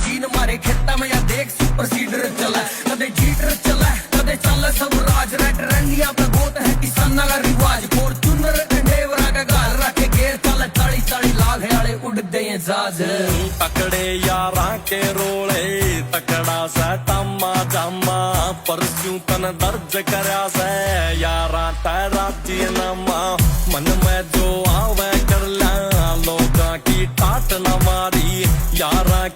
machine मारे खेता में या देख सुपर सीडर चला कदे जीटर चला कदे चल सब राज रेड रंडिया पे गोत है किसाना का रिवाज फॉर्च्यूनर ढेवरा का गाल रखे गेर चल 40-40 लाख आले उड़दे हैं जहाज तकड़े यारा के रोले तकड़ा सा तम्मा जामा परस्यू तन दर्ज करया से यारा तेरा जीनमा मन में जो आवे कर ला लोगा की टाट न मारी यारा